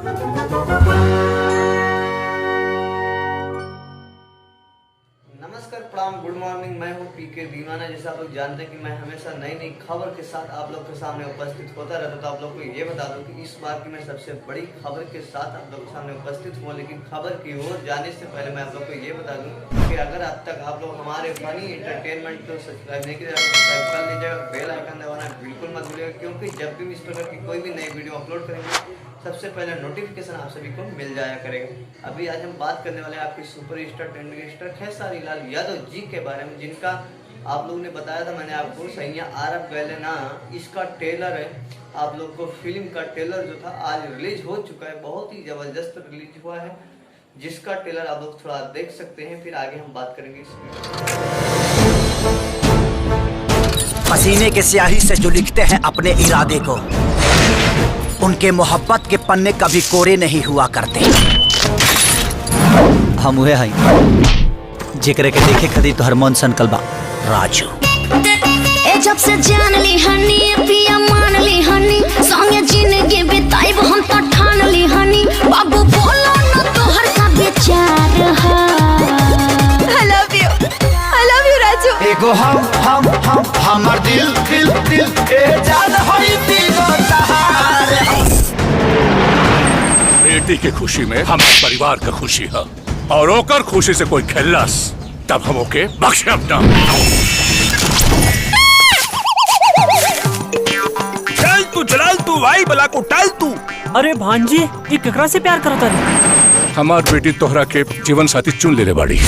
नमस्कार, प्रणाम, good morning. मैं हूं पीके दीवाना। जैसे आप लोग जानते हैं कि मैं हमेशा नई नई खबर के साथ आप लोग के सामने उपस्थित होता रहता, तो आप लोग को ये बता दूं कि इस बार की मैं सबसे बड़ी खबर के साथ आप लोग के सामने उपस्थित हुआ। लेकिन खबर की ओर जाने से पहले मैं आप लोग को ये बता दूं कि अगर अब तक आप लोग हमारे फनी एंटरटेनमेंट को सब्सक्राइब नहीं किया, सब्सक्राइब कर लीजिएगा, बेल आइकन दबाना बिल्कुल मत भूलिएगा, क्योंकि जब भी इस प्रकार की कोई भी नई वीडियो अपलोड करेंगे सबसे पहले नोटिफिकेशन आप सभी को मिल जाया करेगा। अभी आज हम बात करने वाले हैं आपकी superstar trending star Khesari Lal Yadav ji के बारे में, जिनका आप लोगों ने बताया था मैंने आपको सैया आरब गैले ना इसका ट्रेलर है। आप लोग को फिल्म का ट्रेलर जो था आज रिलीज हो चुका है, बहुत ही जबरदस्त रिलीज हुआ है, जिसका ट्रेलर आप लोग थोड़ा देख सकते हैं, फिर आगे हम बात करेंगे इसमें। पसीने के स्याही से जो लिखते हैं अपने इरादे को, उनके मोहब्बत के पन्ने कभी कोरे नहीं हुआ करते। हम हुए हैं जिक्र के देखे खदी तो हरमोन संकल्पा राजू। ए जब से जान ली हनी पिया मान ली हनी, संगे जिंदगी बिताई हम तो ठान ली हनी। बाबू बोलो न तोहर का विचार है। I love you Raju. एगो हम हमर दिल दिल दिल ए जान होई तीनों तहार। बेटी की खुशी में हमारे परिवार का खुशी है, और ओकर खुशी से कोई खेलस तब हम ओके बख्शब ना। चल तू भाई बला को टाल तू। अरे भांजी, ये केकरा से प्यार करता है? हमार बेटी तोहरा के जीवन साथी चुन ले बाड़ी,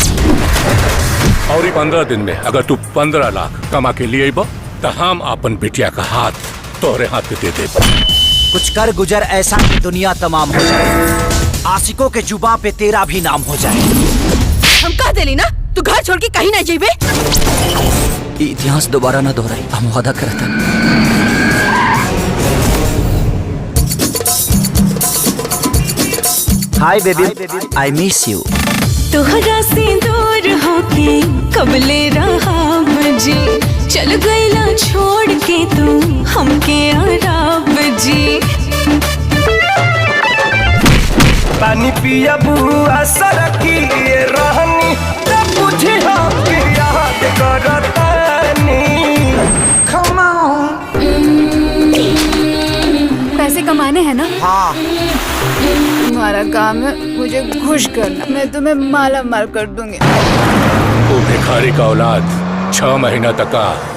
और 15 दिन में अगर तू 15 लाख कमा के लिए तो हम अपन बिटिया का हाथ तोहरे हाथ पे दे दे। कुछ कर गुजर ऐसा कि दुनिया तमाम हो जाए, आशिकों के जुबां पे तेरा भी नाम हो जाए। हम कह देली ना तू घर छोड़ के कहीं ना जाइबे। इतिहास दोबारा ना दोहराई, हम वादा करते हैं। Hi baby, I miss you. तोहरा से दूर होके कबले रहा जी, चल गईला छोड़ के तू हमके आराब जी। पानी पिया बुआ सरकी रहनी तब बुझे हम याद करतानी। पैसे कमाने हैं ना? हाँ। तुम्हारा काम है मुझे खुश करना, मैं तुम्हें माला माल कर दूंगी। वो भिखारी का औलाद 6 महीना तक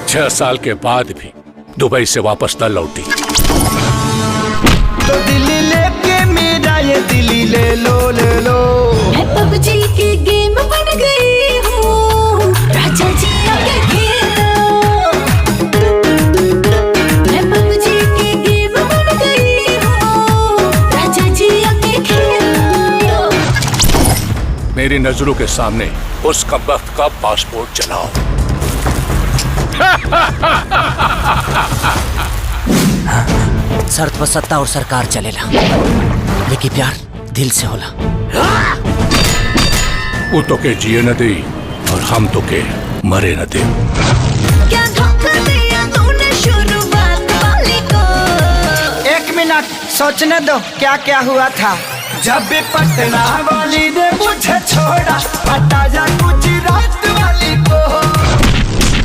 6 साल के बाद भी दुबई से वापस न लौटी। तो दिल्ली लेके मेरा ये दिल्ली ले लो ले लो। मैं पबजी की गेम बन गई हूँ, राजा जी आके खेलो। मैं पबजी की गेम बन गई हूँ, राजा जी आके खेलो। मेरी नजरों के सामने उस कमबख्त का पासपोर्ट जलाओ। शर्त पर सत्ता और सरकार चलेला, लेकिन प्यार दिल से होला। वो तो के जिए न दे और हम तो के मरे न दे। क्या धोखा दिया तूने शुरुआत वाली को। 1 मिनट सोचने दो क्या क्या हुआ था। जब भी पटना वाली ने मुझे छोड़ा, हटा जा गुजरात वाली को।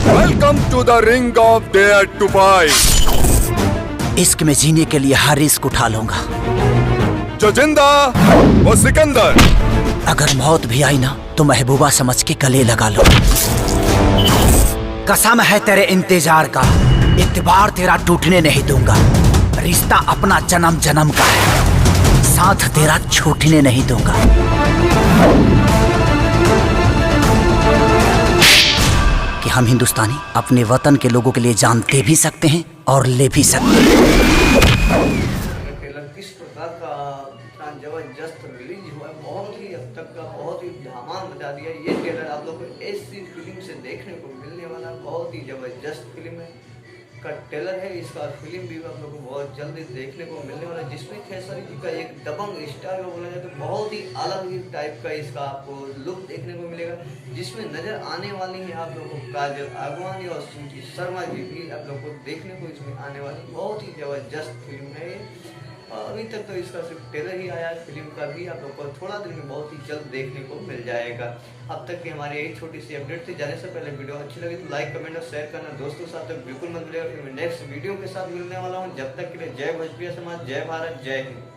Welcome to the ring of dare to fight. इश्क में जीने के लिए हर रिस्क उठा लूंगा। जो जिंदा वो सिकंदर। अगर मौत भी आई ना तो महबूबा समझ के गले लगा लो। कसम है तेरे इंतजार का, इत्तेबार तेरा टूटने नहीं दूंगा। रिश्ता अपना जन्म जन्म का है, साथ तेरा छूटने नहीं दूंगा। कि हम हिंदुस्तानी अपने वतन के लोगों के लिए जान दे भी सकते हैं और ले भी सकते हैं। ट्रेलर किस प्रकार का इतना जबरदस्त रिलीज हुआ है, बहुत ही अब तक का बहुत ही धमाल मचा दिया। ये ट्रेलर आप लोग को ऐसी फिल्म से देखने को मिलने वाला बहुत ही जबरदस्त फिल्म है का ट्रेलर है। इसका फिल्म भी आप लोग को बहुत जल्दी देखने को मिलने वाला है, जिसमें खेसारी जी का एक दबंग स्टार बोला जाए तो बहुत ही अलग ही टाइप का इसका आपको लुक देखने को मिलेगा, जिसमें नजर आने वाली है आप लोगों को काजल आगवानी और सुनीति शर्मा जी भी आप लोग को देखने को इसमें आने वाली। बहुत ही जबरदस्त फिल्म है ये। अभी तक तो इसका सिर्फ ट्रेलर ही आया है, फिल्म का भी आप लोग को थोड़ा दिन में बहुत ही जल्द देखने को मिल जाएगा। अब तक की हमारी यही छोटी सी अपडेट थी। जाने से पहले वीडियो अच्छी लगी तो लाइक कमेंट और शेयर करना दोस्तों के साथ तो बिल्कुल मत भूलिएगा। फिर मैं नेक्स्ट वीडियो के साथ मिलने वाला हूँ। जब तक के लिए जय भोजपुरिया समाज, जय भारत, जय हिंद।